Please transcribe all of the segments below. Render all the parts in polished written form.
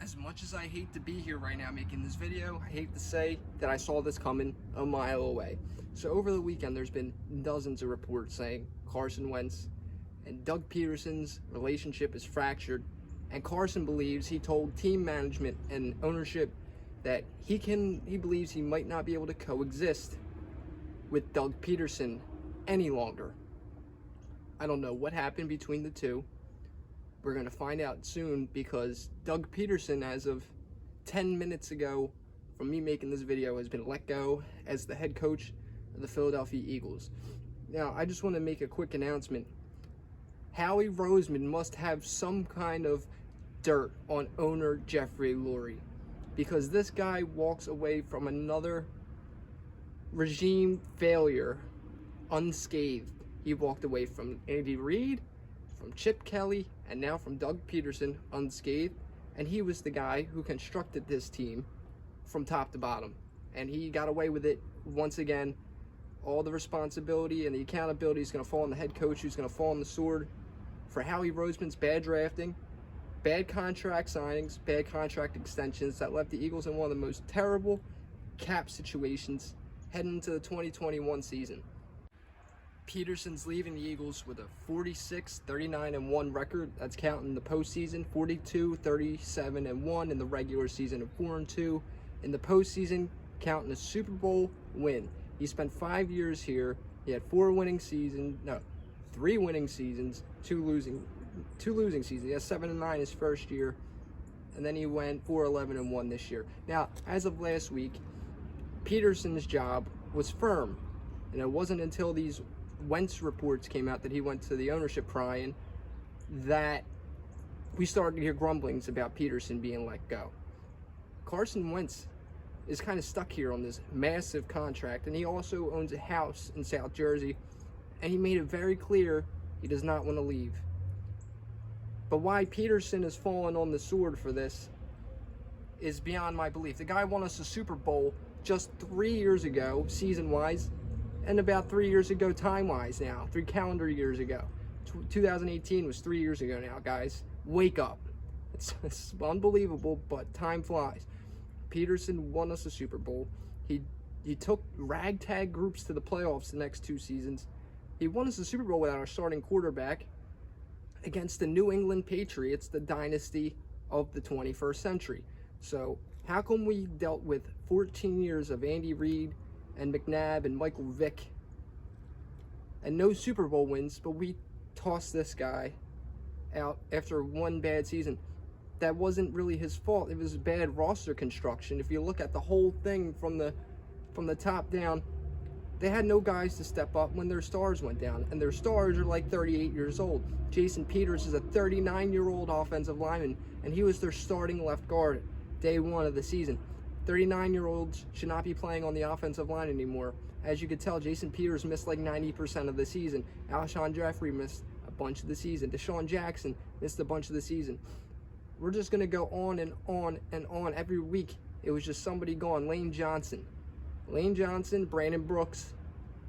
As much as I hate to be here right now making this video, I hate to say that I saw this coming a mile away. So over the weekend, there's been dozens of reports saying Carson Wentz and Doug Pederson's relationship is fractured, and Carson believes he told team management and ownership that he believes he might not be able to coexist with Doug Pederson any longer. I don't know what happened between the two. We're going to find out soon, because Doug Pederson, as of 10 minutes ago from me making this video, has been let go as the head coach of the Philadelphia Eagles. Now, I just want to make a quick announcement. Howie Roseman must have some kind of dirt on owner Jeffrey Lurie, because this guy walks away from another regime failure unscathed. He walked away from Andy Reid, from Chip Kelly, and now from Doug Pederson unscathed, and he was the guy who constructed this team from top to bottom, and he got away with it once again. All the responsibility and the accountability is going to fall on the head coach, who's going to fall on the sword for Howie Roseman's bad drafting, bad contract signings, bad contract extensions that left the Eagles in one of the most terrible cap situations heading into the 2021 season. Pederson's leaving the Eagles with a 46-39-1 record. That's counting the postseason. 42-37-1 in the regular season, and 4-2 in the postseason, counting a Super Bowl win. He spent 5 years here. He had 3 winning seasons, 2 losing seasons. He had 7-9 his first year, and then he went 4-11-1 this year. Now, as of last week, Pederson's job was firm, and it wasn't until these Wentz reports came out that he went to the ownership crying that we started to hear grumblings about Pederson being let go. Carson Wentz is kind of stuck here on this massive contract, and he also owns a house in South Jersey, and he made it very clear he does not want to leave. But why Pederson has fallen on the sword for this is beyond my belief. The guy won us a Super Bowl just 3 years ago, season-wise, and about 3 years ago time-wise now, 3 calendar years ago. 2018 was 3 years ago now, guys. Wake up. It's unbelievable, but time flies. Pederson won us a Super Bowl. He took ragtag groups to the playoffs the next 2 seasons. He won us a Super Bowl without our starting quarterback against the New England Patriots, the dynasty of the 21st century. So how come we dealt with 14 years of Andy Reid and McNabb and Michael Vick and no Super Bowl wins, but we tossed this guy out after 1 bad season? That wasn't really his fault. It was bad roster construction. If you look at the whole thing from the top down, they had no guys to step up when their stars went down, and their stars are like 38 years old. Jason Peters is a 39-year-old offensive lineman, and he was their starting left guard day 1 of the season. 39-year-olds should not be playing on the offensive line anymore. As you could tell, Jason Peters missed like 90% of the season. Alshon Jeffrey missed a bunch of the season. Deshaun Jackson missed a bunch of the season. We're just going to go on and on and on. Every week, it was just somebody gone. Lane Johnson, Brandon Brooks,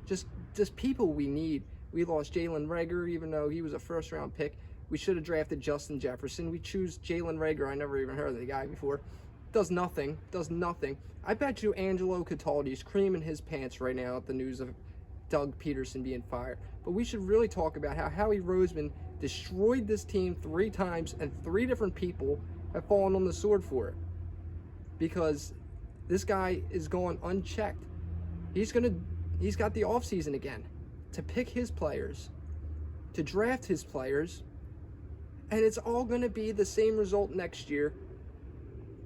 just people we need. We lost Jalen Reagor, even though he was a first-round pick. We should have drafted Justin Jefferson. We choose Jalen Reagor. I never even heard of the guy before. Does nothing. I bet you Angelo Cataldi's creaming his pants right now at the news of Doug Pederson being fired. But we should really talk about how Howie Roseman destroyed this team 3 times, and 3 different people have fallen on the sword for it. Because this guy is going unchecked. He's got the offseason again to pick his players, to draft his players, and it's all going to be the same result next year.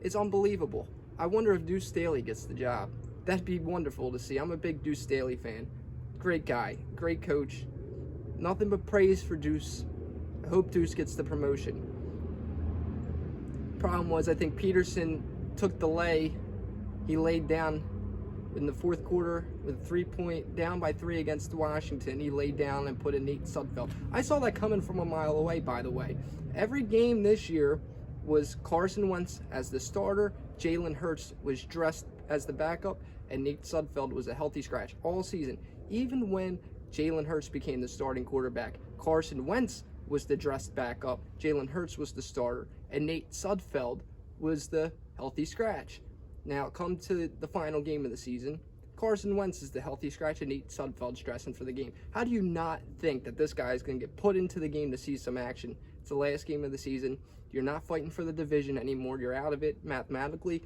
It's unbelievable. I wonder if Deuce Staley gets the job. That'd be wonderful to see. I'm a big Deuce Staley fan. Great guy, great coach. Nothing but praise for Deuce. I hope Deuce gets the promotion. Problem was, I think Pederson took the lay. He laid down in the 4th quarter with down by 3 against Washington. He laid down and put in Nate Sudfeld. I saw that coming from a mile away, by the way. Every game this year was Carson Wentz as the starter, Jalen Hurts was dressed as the backup, and Nate Sudfeld was a healthy scratch all season. Even when Jalen Hurts became the starting quarterback, Carson Wentz was the dressed backup, Jalen Hurts was the starter, and Nate Sudfeld was the healthy scratch. Now, come to the final game of the season, Carson Wentz is the healthy scratch and Nate Sudfeld's dressing for the game. How do you not think that this guy is going to get put into the game to see some action? It's the last game of the season. You're not fighting for the division anymore. You're out of it mathematically.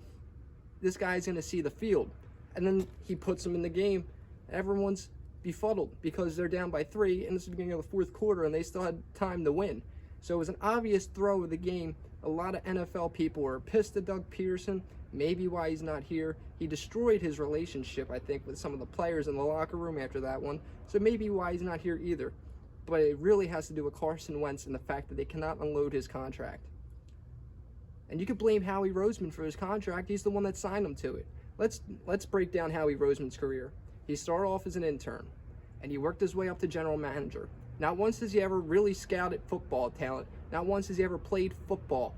This guy's going to see the field. And then he puts him in the game. Everyone's befuddled because they're down by 3, and it's the beginning of the fourth quarter, and they still had time to win. So it was an obvious throw of the game. A lot of NFL people are pissed at Doug Pederson. Maybe why he's not here. He destroyed his relationship, I think, with some of the players in the locker room after that one. So maybe why he's not here either. But it really has to do with Carson Wentz and the fact that they cannot unload his contract. And you could blame Howie Roseman for his contract. He's the one that signed him to it. Let's break down Howie Roseman's career. He started off as an intern, and he worked his way up to general manager. Not once has he ever really scouted football talent. Not once has he ever played football.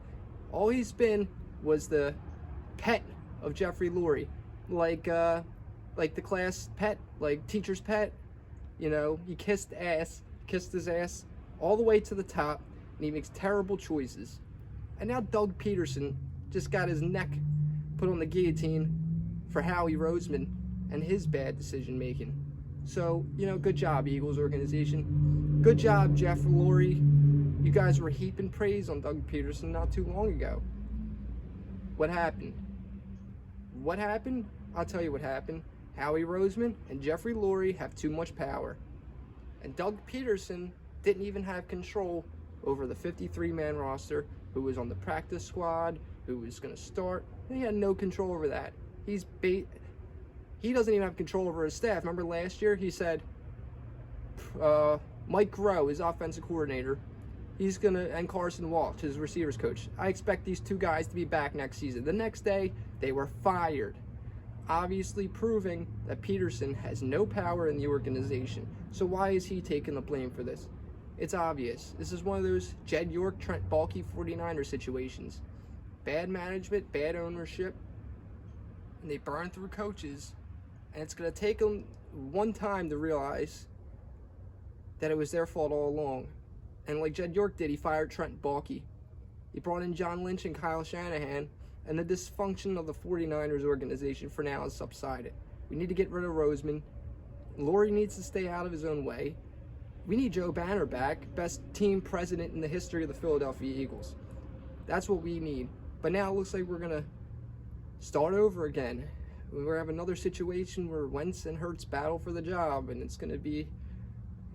All he's been was the pet of Jeffrey Lurie, like the class pet, like teacher's pet. You know, he kissed his ass all the way to the top, and he makes terrible choices. And now Doug Pederson just got his neck put on the guillotine for Howie Roseman and his bad decision making. So, you know, good job, Eagles organization. Good job, Jeff Lurie. You guys were heaping praise on Doug Pederson not too long ago. What happened? What happened? I'll tell you what happened. Howie Roseman and Jeffrey Lurie have too much power. And Doug Pederson didn't even have control over the 53-man roster, who was on the practice squad, who was going to start. He had no control over that. He doesn't even have control over his staff. Remember last year he said Mike Groh, his offensive coordinator, and Carson Walsh, his receivers coach. I expect these two guys to be back next season. The next day, they were fired, obviously proving that Pederson has no power in the organization. So why is he taking the blame for this? It's obvious. This is one of those Jed York, Trent Baalke 49er situations. Bad management, bad ownership, and they burn through coaches. And it's going to take them one time to realize that it was their fault all along. And like Jed York did, he fired Trent Baalke. He brought in John Lynch and Kyle Shanahan, and the dysfunction of the 49ers organization for now has subsided. We need to get rid of Roseman. Lurie needs to stay out of his own way. We need Joe Banner back, best team president in the history of the Philadelphia Eagles. That's what we need. But now it looks like we're going to start over again. We're going to have another situation where Wentz and Hurts battle for the job, and it's going to be,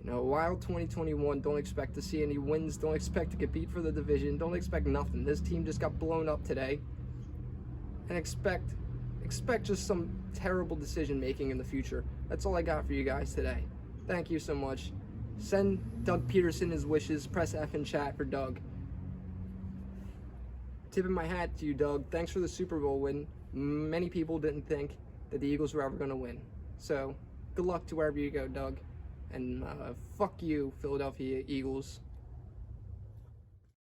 you know, a wild 2021. Don't expect to see any wins. Don't expect to compete for the division. Don't expect nothing. This team just got blown up today. And expect just some terrible decision making in the future. That's all I got for you guys today. Thank you so much. Send Doug Pederson his wishes. Press F in chat for Doug. Tipping my hat to you, Doug. Thanks for the Super Bowl win. Many people didn't think that the Eagles were ever going to win. So, good luck to wherever you go, Doug. And fuck you, Philadelphia Eagles.